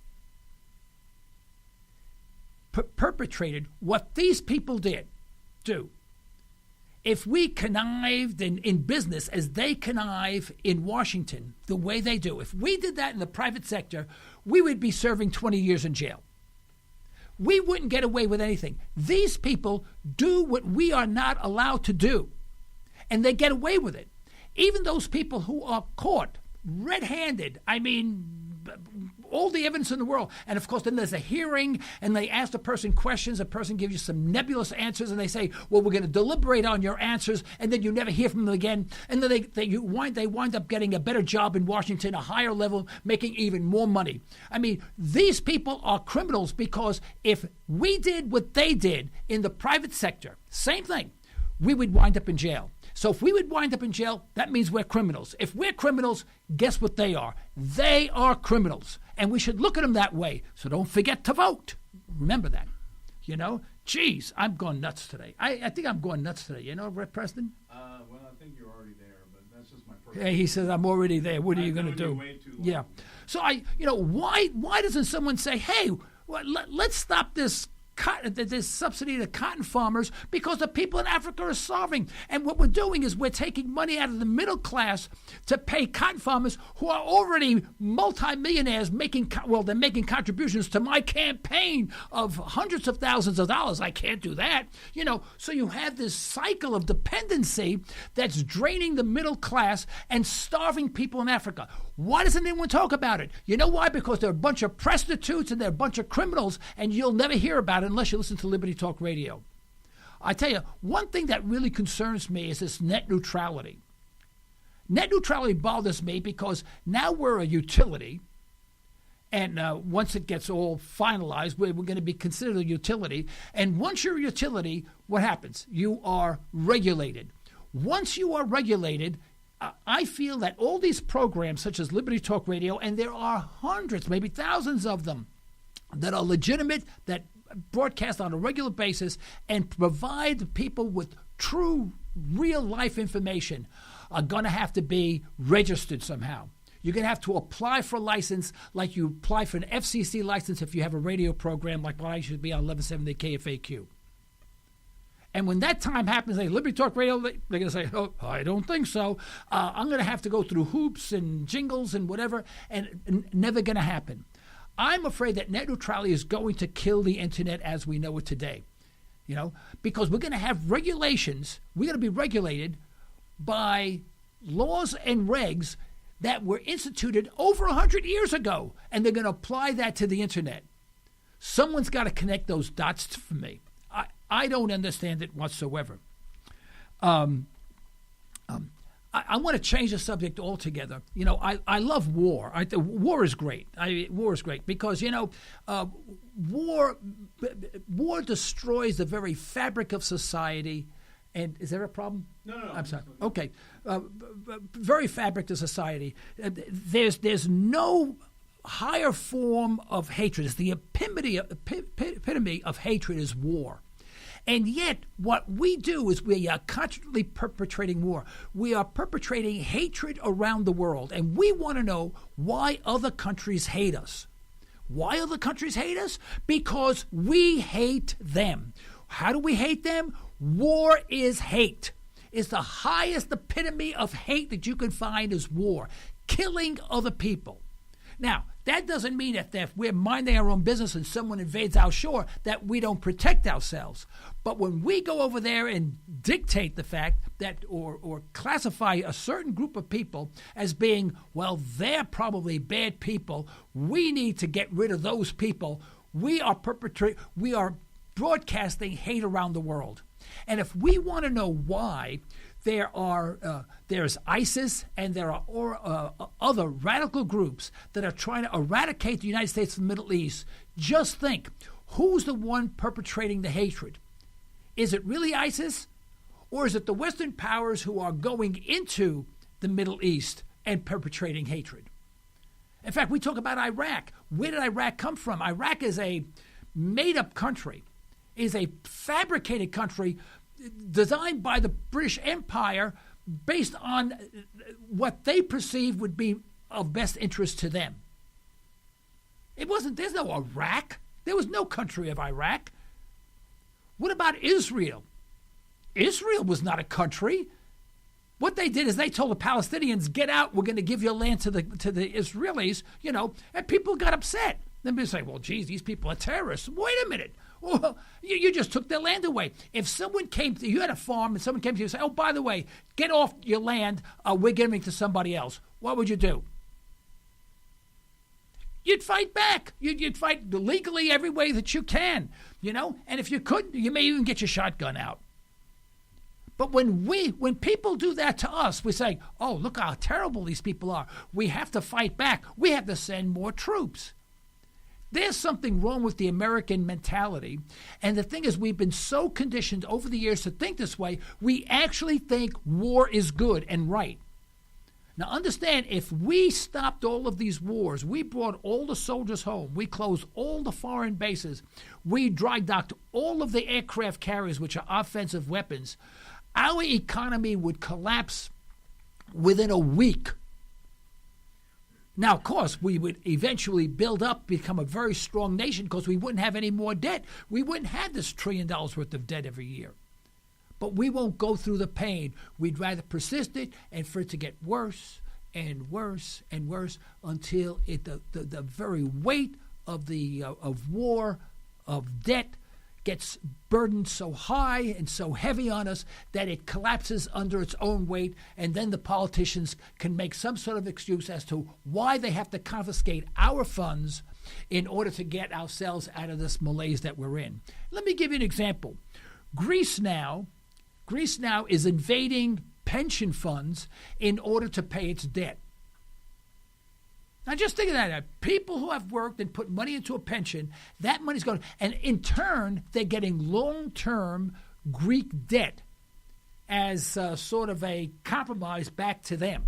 perpetrated what these people do, if we connived in business as they connive in Washington, the way they do, if we did that in the private sector, we would be serving 20 years in jail. We wouldn't get away with anything. These people do what we are not allowed to do, and they get away with it. Even those people who are caught red-handed, I mean, all the evidence in the world. And, of course, then there's a hearing, and they ask the person questions. The person gives you some nebulous answers, and they say, well, we're going to deliberate on your answers, and then you never hear from them again. And then they wind up getting a better job in Washington, a higher level, making even more money. I mean, these people are criminals because if we did what they did in the private sector, same thing, we would wind up in jail. So if we would wind up in jail, that means we're criminals. If we're criminals, guess what they are? They are criminals. And we should look at them that way. So don't forget to vote. Remember that. Geez, I'm going nuts today. I think I'm going nuts today. Brett Preston? Well, I think you're already there, but that's just my personal. Yeah, he says, I'm already there. What are you going to do? Way too long. Yeah. So why doesn't someone say, hey, let's stop this subsidy to cotton farmers because the people in Africa are starving. And what we're doing is we're taking money out of the middle class to pay cotton farmers who are already multimillionaires they're making contributions to my campaign of hundreds of thousands of dollars. I can't do that. So you have this cycle of dependency that's draining the middle class and starving people in Africa. Why doesn't anyone talk about it? You know why? Because they're a bunch of prostitutes and they're a bunch of criminals, and you'll never hear about it unless you listen to Liberty Talk Radio. I tell you, one thing that really concerns me is this net neutrality. Net neutrality bothers me because now we're a utility, and once it gets all finalized, we're going to be considered a utility. And once you're a utility, what happens? You are regulated. Once you are regulated, I feel that all these programs, such as Liberty Talk Radio, and there are hundreds, maybe thousands of them, that are legitimate, that broadcast on a regular basis and provide people with true, real-life information, are going to have to be registered somehow. You're going to have to apply for a license like you apply for an FCC license if you have a radio program like what I should be on 1170 KFAQ. And when that time happens, like Liberty Talk Radio, they're going to say, oh, I don't think so. I'm going to have to go through hoops and jingles and whatever, and never going to happen. I'm afraid that net neutrality is going to kill the Internet as we know it today, because we're going to have regulations. We're going to be regulated by laws and regs that were instituted over 100 years ago, and they're going to apply that to the Internet. Someone's got to connect those dots for me. I don't understand it whatsoever. I want to change the subject altogether. I love war. War is great. War is great because, war destroys the very fabric of society. And is there a problem? No. I'm sorry. Okay. Very fabric of society. There's no higher form of hatred. It's the epitome of hatred is war. And yet, what we do is we are constantly perpetrating war. We are perpetrating hatred around the world. And we want to know why other countries hate us. Why other countries hate us? Because we hate them. How do we hate them? War is hate. It's the highest epitome of hate that you can find is war. Killing other people. Now, that doesn't mean that if we're minding our own business and someone invades our shore, that we don't protect ourselves. But when we go over there and dictate the fact that, or classify a certain group of people as being, well, they're probably bad people, we need to get rid of those people. We are broadcasting hate around the world. And if we want to know why there's ISIS and there are other radical groups that are trying to eradicate the United States from the Middle East, just think, who's the one perpetrating the hatred? Is it really ISIS? Or is it the Western powers who are going into the Middle East and perpetrating hatred? In fact, we talk about Iraq. Where did Iraq come from? Iraq is a made-up country, is a fabricated country designed by the British Empire based on what they perceived would be of best interest to them. There's no Iraq. There was no country of Iraq. What about Israel? Israel was not a country. What they did is they told the Palestinians, get out, we're going to give your land to the Israelis, and people got upset. Then they say, well, geez, these people are terrorists. Wait a minute. Well, you just took their land away. If someone came to you, had a farm, and someone came to you and said, oh, by the way, get off your land, we're giving it to somebody else, what would you do? You'd fight back. You'd fight legally every way that you can, and if you couldn't, you may even get your shotgun out. But when people do that to us, we say, oh, look how terrible these people are. We have to fight back. We have to send more troops. There's something wrong with the American mentality. And the thing is, we've been so conditioned over the years to think this way, we actually think war is good and right. Now, understand, if we stopped all of these wars, we brought all the soldiers home, we closed all the foreign bases, we dry docked all of the aircraft carriers, which are offensive weapons, our economy would collapse within a week. Now, of course, we would eventually build up, become a very strong nation because we wouldn't have any more debt. We wouldn't have this $1 trillion worth of debt every year. But we won't go through the pain. We'd rather persist it and for it to get worse and worse and worse until the very weight of war, of debt, gets burdened so high and so heavy on us that it collapses under its own weight, and then the politicians can make some sort of excuse as to why they have to confiscate our funds in order to get ourselves out of this malaise that we're in. Let me give you an example. Greece now is invading pension funds in order to pay its debt. Now, just think of that. People who have worked and put money into a pension, that money's going, and in turn, they're getting long-term Greek debt. as sort of a compromise back to them.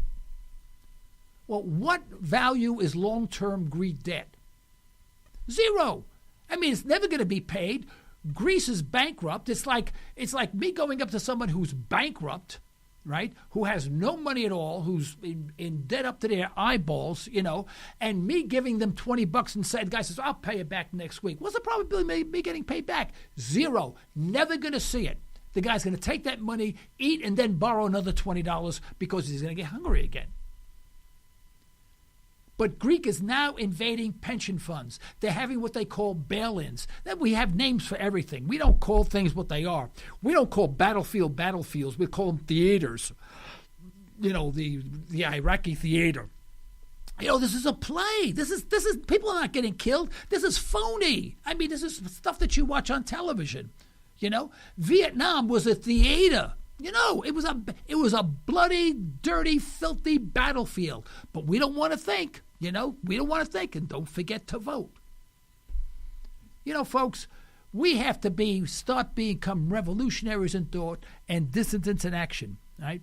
Well, what value is long-term Greek debt? Zero. I mean, it's never going to be paid. Greece is bankrupt. It's like me going up to someone who's bankrupt, right, who has no money at all, who's in debt up to their eyeballs, and me giving them $20 and saying, the guy says, I'll pay it back next week. What's the probability of me getting paid back? Zero. Never going to see it. The guy's going to take that money, eat, and then borrow another $20 because he's going to get hungry again. But Greek is now invading pension funds. They're having what they call bail-ins. Then we have names for everything. We don't call things what they are. We don't call battlefields. We call them theaters. The Iraqi theater. This is a play. This is people are not getting killed. This is phony. I mean, this is stuff that you watch on television. Vietnam was a theater. It was a bloody, dirty, filthy battlefield. But we don't want to think. We don't want to think, and don't forget to vote. Folks, we have to become revolutionaries in thought and dissidents in action. Right?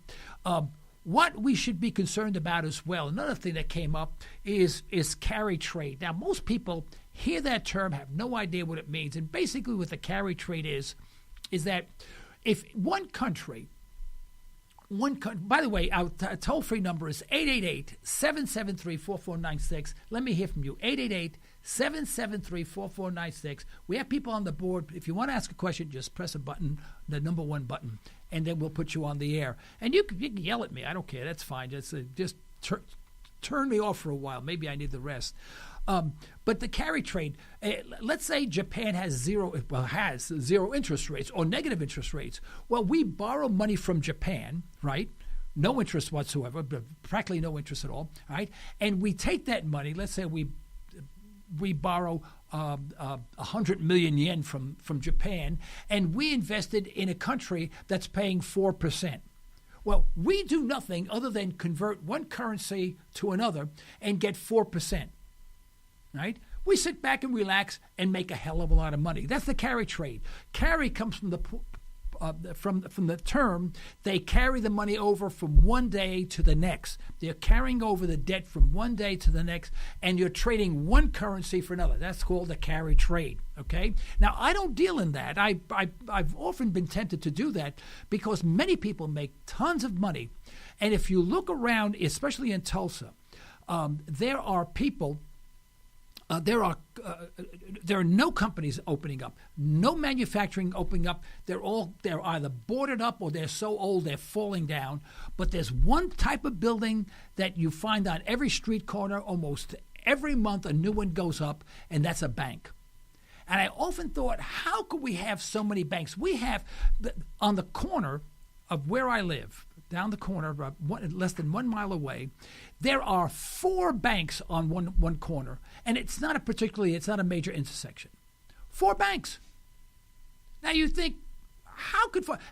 What we should be concerned about as well, another thing that came up is carry trade. Now, most people hear that term, have no idea what it means, and basically what the carry trade is that if one country, by the way, our toll-free number is 888-773-4496. Let me hear from you, 888-773-4496. We have people on the board. If you want to ask a question, just press a button, the number 1 button, and then we'll put you on the air. And you can yell at me. I don't care. That's fine. Just turn me off for a while. Maybe I need the rest. But the carry trade, let's say Japan has zero interest rates or negative interest rates. Well, we borrow money from Japan, right? No interest whatsoever, practically no interest at all, right? And we take that money. Let's say we borrow 100 million yen from Japan, and we invest it in a country that's paying 4%. Well, we do nothing other than convert one currency to another and get 4%. Right? We sit back and relax and make a hell of a lot of money. That's the carry trade. Carry comes from the term they carry the money over from one day to the next. They're carrying over the debt from one day to the next, and you're trading one currency for another. That's called the carry trade. Okay. Now, I don't deal in that. I've often been tempted to do that because many people make tons of money, and if you look around, especially in Tulsa, there are people. There are no companies opening up, no manufacturing opening up. They're either boarded up or they're so old they're falling down. But there's one type of building that you find on every street corner. Almost every month a new one goes up, and that's a bank. And I often thought, how could we have so many banks? We have on the corner of where I live, down the corner, less than 1 mile away, there are 4 banks on one corner, and it's not a major intersection. 4 banks. Now you think,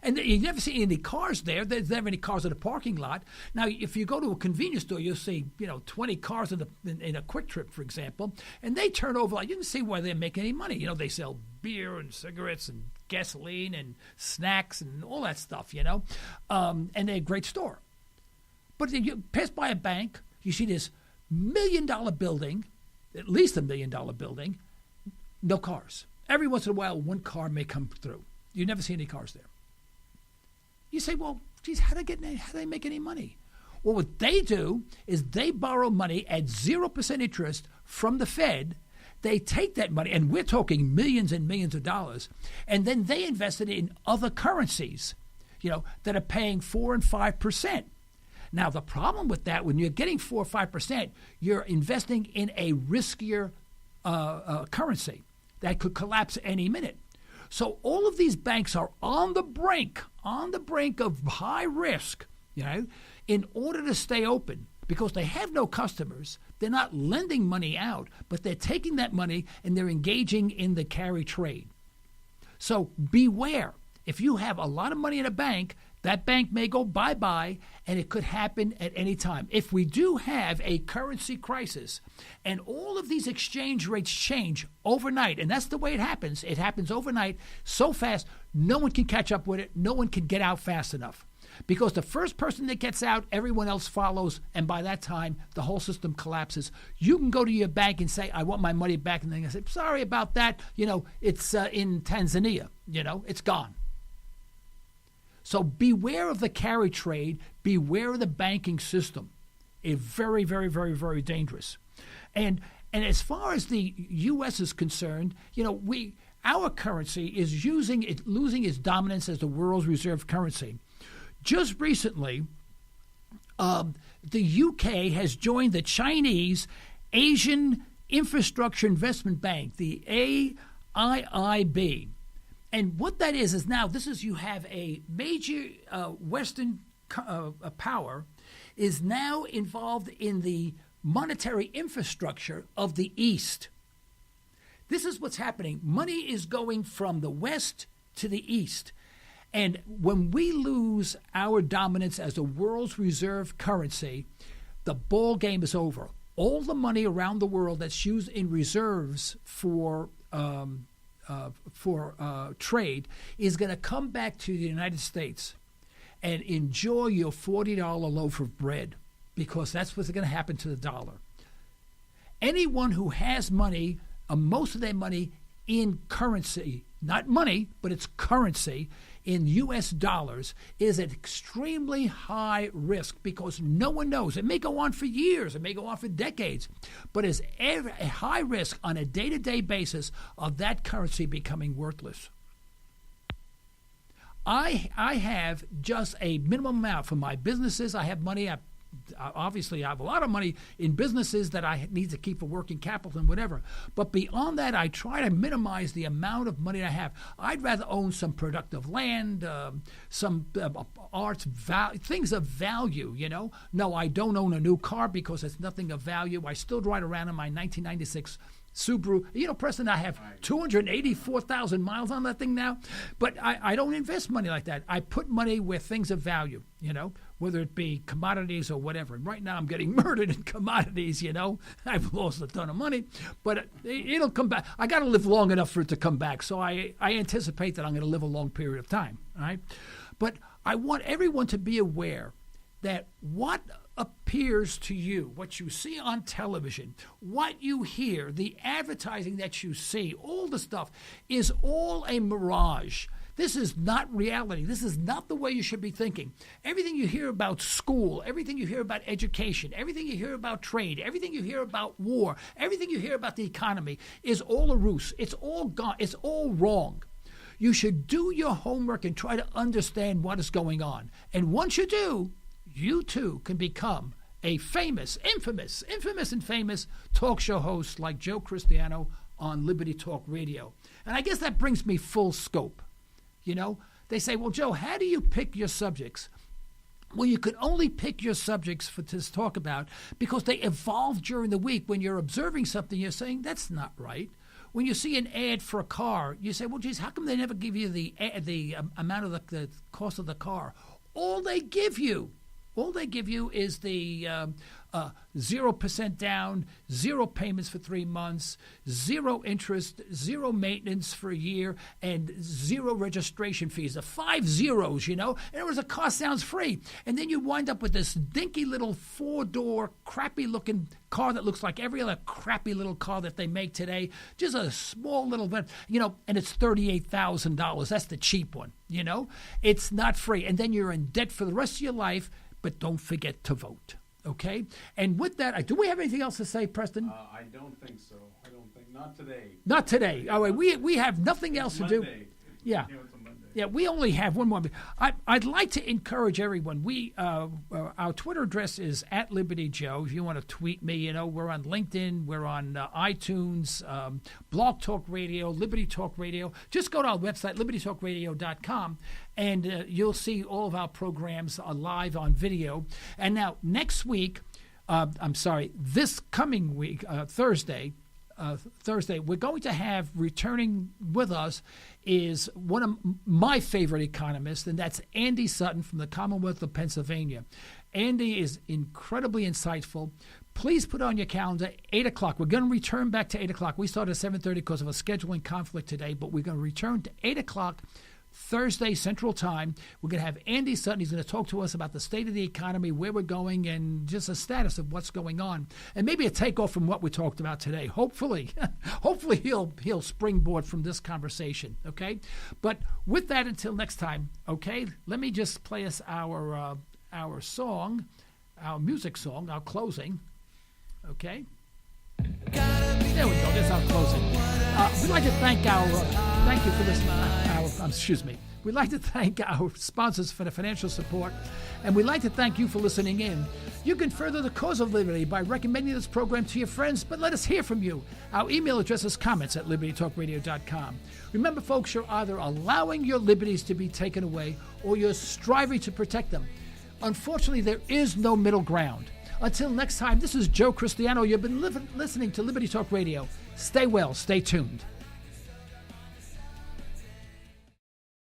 and you never see any cars there. There's never any cars in the parking lot. Now, if you go to a convenience store, you'll see 20 cars in a Quick Trip, for example, and they turn over. You can see why they're making any money. They sell beer and cigarettes and gasoline and snacks and all that stuff, and they're a great store. But then you pass by a bank, you see this $1 million building, at least $1 million building, no cars. Every once in a while, one car may come through. You never see any cars there. You say, well, geez, how do they make any money? Well, what they do is they borrow money at 0% interest from the Fed. They take that money, and we're talking millions and millions of dollars, and then they invest it in other currencies, that are paying 4 and 5%. Now, the problem with that, when you're getting 4 or 5%, you're investing in a riskier currency that could collapse any minute. So all of these banks are on the brink of high risk, in order to stay open, because they have no customers. They're not lending money out, but they're taking that money and they're engaging in the carry trade. So beware. If you have a lot of money in a bank, that bank may go bye-bye, and it could happen at any time. If we do have a currency crisis and all of these exchange rates change overnight, and that's the way it happens overnight so fast, no one can catch up with it. No one can get out fast enough. because the first person that gets out, everyone else follows, and by that time, the whole system collapses. You can go to your bank and say, I want my money back, and then they say, sorry about that, it's in Tanzania, it's gone. So beware of the carry trade, beware of the banking system. It's very, very, very, very dangerous. And as far as the U.S. is concerned, our currency is losing its dominance as the world's reserve currency. Just recently, the UK has joined the Chinese Asian Infrastructure Investment Bank, the AIIB. And what that is now, you have a major Western power is now involved in the monetary infrastructure of the East. This is what's happening. Money is going from the West to the East. And when we lose our dominance as the world's reserve currency, the ball game is over. All the money around the world that's used in reserves for trade is going to come back to the United States and enjoy your $40 loaf of bread, because that's what's going to happen to the dollar. Anyone who has money, most of their money in currency, not money, but it's currency in U.S. dollars, is at extremely high risk, because no one knows. It may go on for years, it may go on for decades, but it's a high risk on a day-to-day basis of that currency becoming worthless. I have just a minimum amount for my businesses. I have money. Obviously, I have a lot of money in businesses that I need to keep for working capital and whatever. But beyond that, I try to minimize the amount of money I have. I'd rather own some productive land, some arts, things of value, No, I don't own a new car because it's nothing of value. I still ride around in my 1996 Subaru. Preston, I have 284,000 miles on that thing now. But I don't invest money like that. I put money where things of value, whether it be commodities or whatever. And right now I'm getting murdered in commodities, I've lost a ton of money, but it'll come back. I got to live long enough for it to come back. So I anticipate that I'm going to live a long period of time, all right? But I want everyone to be aware that what appears to you, what you see on television, what you hear, the advertising that you see, all the stuff is all a mirage. This is not reality. This is not the way you should be thinking. Everything you hear about school, everything you hear about education, everything you hear about trade, everything you hear about war, everything you hear about the economy is all a ruse. It's all gone. It's all wrong. You should do your homework and try to understand what is going on. And once you do, you too can become a famous, infamous and famous talk show host like Joe Cristiano on Liberty Talk Radio. And I guess that brings me full scope. They say, well, Joe, how do you pick your subjects? Well, you could only pick your subjects to talk about because they evolve during the week. When you're observing something, you're saying, that's not right. When you see an ad for a car, you say, well, geez, how come they never give you the amount of the cost of the car? All they give you is the 0% down, 0 payments for 3 months, 0 interest, 0 maintenance for a year, and 0 registration fees. The 5 zeros, In other words, the car sounds free. And then you wind up with this dinky little 4-door, crappy-looking car that looks like every other crappy little car that they make today. Just a small little, and it's $38,000. That's the cheap one, It's not free. And then you're in debt for the rest of your life. But don't forget to vote, okay? And with that, do we have anything else to say, Preston? I don't think so. Not today. Not today. All right, we have nothing else to do. Yeah. It's a Monday. Yeah, we only have one more. I'd like to encourage everyone. Our Twitter address is @LibertyJoe. If you want to tweet me, we're on LinkedIn, we're on iTunes, Blog Talk Radio, Liberty Talk Radio. Just go to our website, libertytalkradio.com, and you'll see all of our programs are live on video. And now next week, this coming week, Thursday, we're going to have returning with us is one of my favorite economists, and that's Andy Sutton from the Commonwealth of Pennsylvania. Andy is incredibly insightful. Please put on your calendar, 8 o'clock. We're going to return back to 8 o'clock. We started at 7:30 because of a scheduling conflict today, but we're going to return to 8 o'clock Thursday Central Time. We're going to have Andy Sutton. He's going to talk to us about the state of the economy, where we're going, and just a status of what's going on, and maybe a takeoff from what we talked about today. Hopefully, hopefully he'll springboard from this conversation. Okay, but with that, until next time. Okay, let me just play us our song, our music song, our closing. Okay. There we go. That's our closing. We'd like to thank thank you for listening. We'd like to thank our sponsors for the financial support, and we'd like to thank you for listening in. You can further the cause of liberty by recommending this program to your friends, but let us hear from you. Our email address is comments@libertytalkradio.com. Remember, folks, you're either allowing your liberties to be taken away or you're striving to protect them. Unfortunately, there is no middle ground. Until next time, this is Joe Cristiano. You've been listening to Liberty Talk Radio. Stay well, stay tuned.